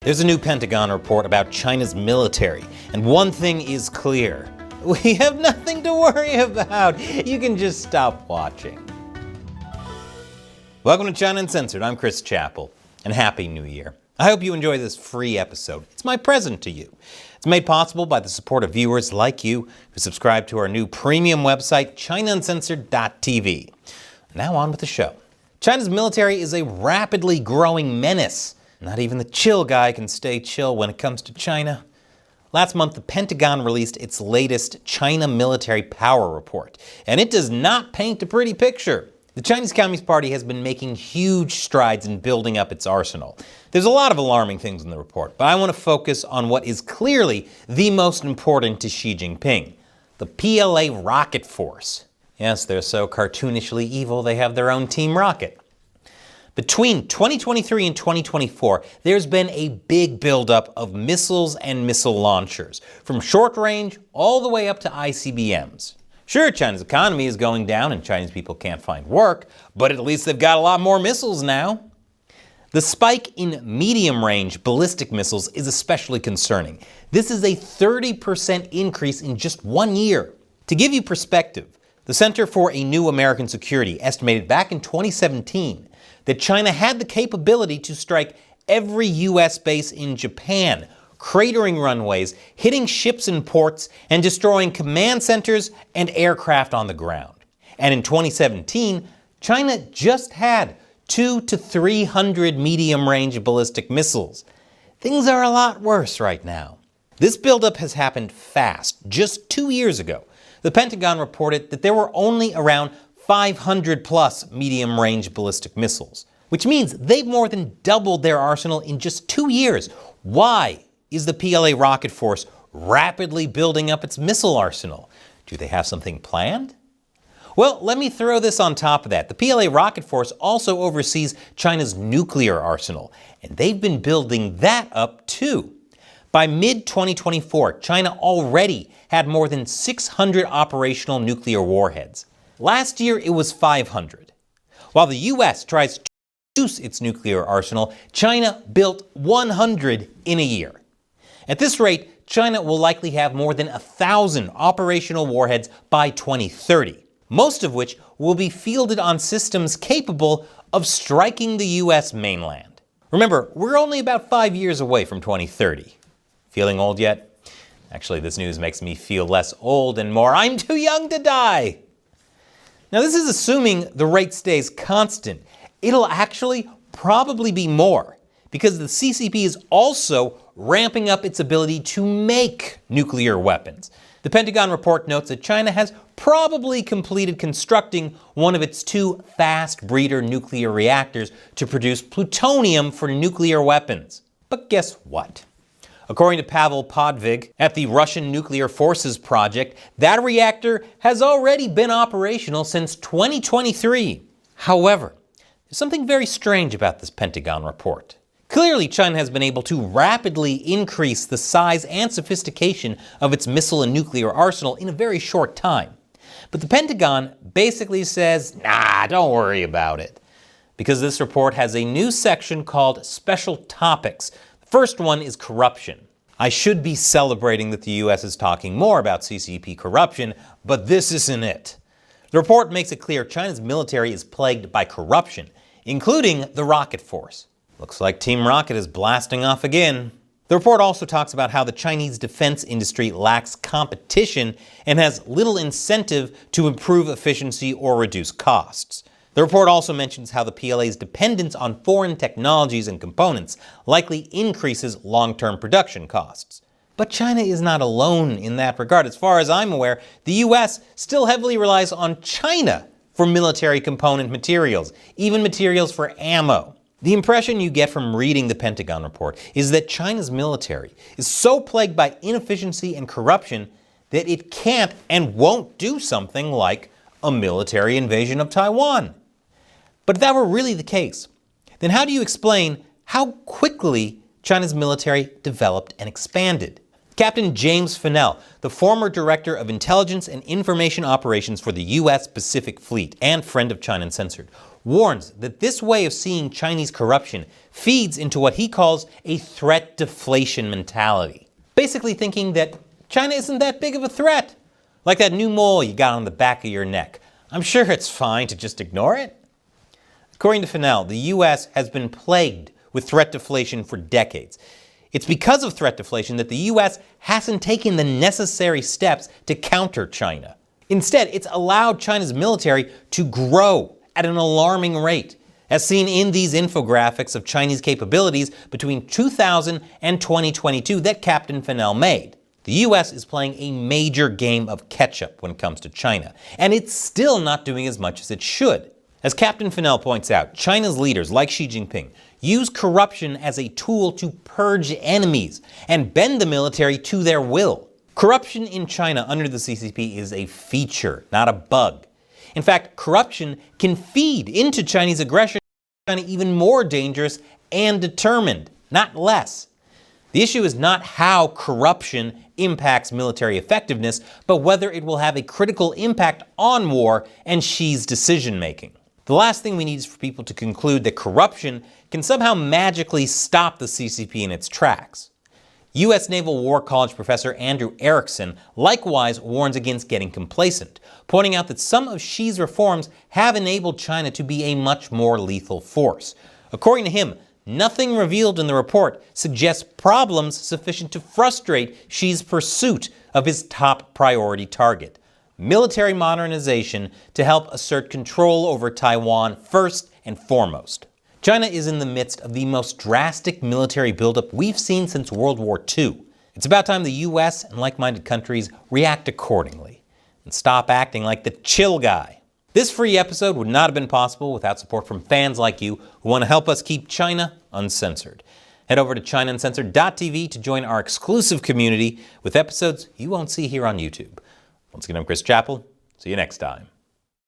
There's a new Pentagon report about China's military, and one thing is clear. We have nothing to worry about. You can just stop watching. Welcome to China Uncensored. I'm Chris Chappell, and Happy New Year. I hope you enjoy this free episode. It's my present to you. It's made possible by the support of viewers like you who subscribe to our new premium website, ChinaUncensored.tv. Now on with the show. China's military is a rapidly growing menace. Not even the chill guy can stay chill when it comes to China. Last month, the Pentagon released its latest China Military Power Report, and it does not paint a pretty picture. The Chinese Communist Party has been making huge strides in building up its arsenal. There's a lot of alarming things in the report, but I want to focus on what is clearly the most important to Xi Jinping, the PLA rocket force. Yes, they're so cartoonishly evil they have their own Team Rocket. Between 2023 and 2024, there's been a big buildup of missiles and missile launchers, from short range all the way up to ICBMs. Sure, China's economy is going down and Chinese people can't find work, but at least they've got a lot more missiles now. The spike in medium-range ballistic missiles is especially concerning. This is a 30% increase in just 1 year. To give you perspective, the Center for a New American Security estimated back in 2017 that China had the capability to strike every U.S. base in Japan, cratering runways, hitting ships in ports, and destroying command centers and aircraft on the ground. And in 2017, China just had 200 to 300 medium-range ballistic missiles. Things are a lot worse right now. This buildup has happened fast. Just 2 years ago, the Pentagon reported that there were only around 500 plus medium-range ballistic missiles, which means they've more than doubled their arsenal in just 2 years. Why is the PLA rocket force rapidly building up its missile arsenal? Do they have something planned? Well, let me throw this on top of that. The PLA rocket force also oversees China's nuclear arsenal, and they've been building that up too. By mid-2024, China already had more than 600 operational nuclear warheads. Last year, it was 500. While the U.S. tries to reduce its nuclear arsenal, China built 100 in a year. At this rate, China will likely have more than 1,000 operational warheads by 2030, most of which will be fielded on systems capable of striking the U.S. mainland. Remember, we're only about 5 years away from 2030. Feeling old yet? Actually, this news makes me feel less old and more I'm too young to die. Now, this is assuming the rate stays constant. It'll actually probably be more, because the CCP is also ramping up its ability to make nuclear weapons. The Pentagon report notes that China has probably completed constructing one of its 2 fast breeder nuclear reactors to produce plutonium for nuclear weapons. But guess what? According to Pavel Podvig at the Russian Nuclear Forces Project, that reactor has already been operational since 2023. However, there's something very strange about this Pentagon report. Clearly, China has been able to rapidly increase the size and sophistication of its missile and nuclear arsenal in a very short time. But the Pentagon basically says, nah, don't worry about it. Because this report has a new section called Special Topics. First one is corruption. I should be celebrating that the U.S. is talking more about CCP corruption, but this isn't it. The report makes it clear China's military is plagued by corruption, including the rocket force. Looks like Team Rocket is blasting off again. The report also talks about how the Chinese defense industry lacks competition and has little incentive to improve efficiency or reduce costs. The report also mentions how the PLA's dependence on foreign technologies and components likely increases long-term production costs. But China is not alone in that regard. As far as I'm aware, the U.S. still heavily relies on China for military component materials, even materials for ammo. The impression you get from reading the Pentagon report is that China's military is so plagued by inefficiency and corruption that it can't and won't do something like a military invasion of Taiwan. But if that were really the case, then how do you explain how quickly China's military developed and expanded? Captain James Fennell, the former Director of Intelligence and Information Operations for the U.S. Pacific Fleet and friend of China Uncensored, warns that this way of seeing Chinese corruption feeds into what he calls a threat deflation mentality. Basically thinking that China isn't that big of a threat. Like that new mole you got on the back of your neck. I'm sure it's fine to just ignore it. According to Fennell, the U.S. has been plagued with threat deflation for decades. It's because of threat deflation that the U.S. hasn't taken the necessary steps to counter China. Instead, it's allowed China's military to grow at an alarming rate, as seen in these infographics of Chinese capabilities between 2000 and 2022 that Captain Fennell made. The U.S. is playing a major game of catch-up when it comes to China, and it's still not doing as much as it should. As Captain Fennell points out, China's leaders, like Xi Jinping, use corruption as a tool to purge enemies and bend the military to their will. Corruption in China under the CCP is a feature, not a bug. In fact, corruption can feed into Chinese aggression, making China even more dangerous and determined, not less. The issue is not how corruption impacts military effectiveness, but whether it will have a critical impact on war and Xi's decision-making. The last thing we need is for people to conclude that corruption can somehow magically stop the CCP in its tracks. U.S. Naval War College professor Andrew Erickson likewise warns against getting complacent, pointing out that some of Xi's reforms have enabled China to be a much more lethal force. According to him, nothing revealed in the report suggests problems sufficient to frustrate Xi's pursuit of his top priority target: military modernization to help assert control over Taiwan first and foremost. China is in the midst of the most drastic military buildup we've seen since World War II. It's about time the U.S. and like-minded countries react accordingly and stop acting like the chill guy. This free episode would not have been possible without support from fans like you who want to help us keep China uncensored. Head over to ChinaUncensored.tv to join our exclusive community with episodes you won't see here on YouTube. Once again, I'm Chris Chappell. See you next time.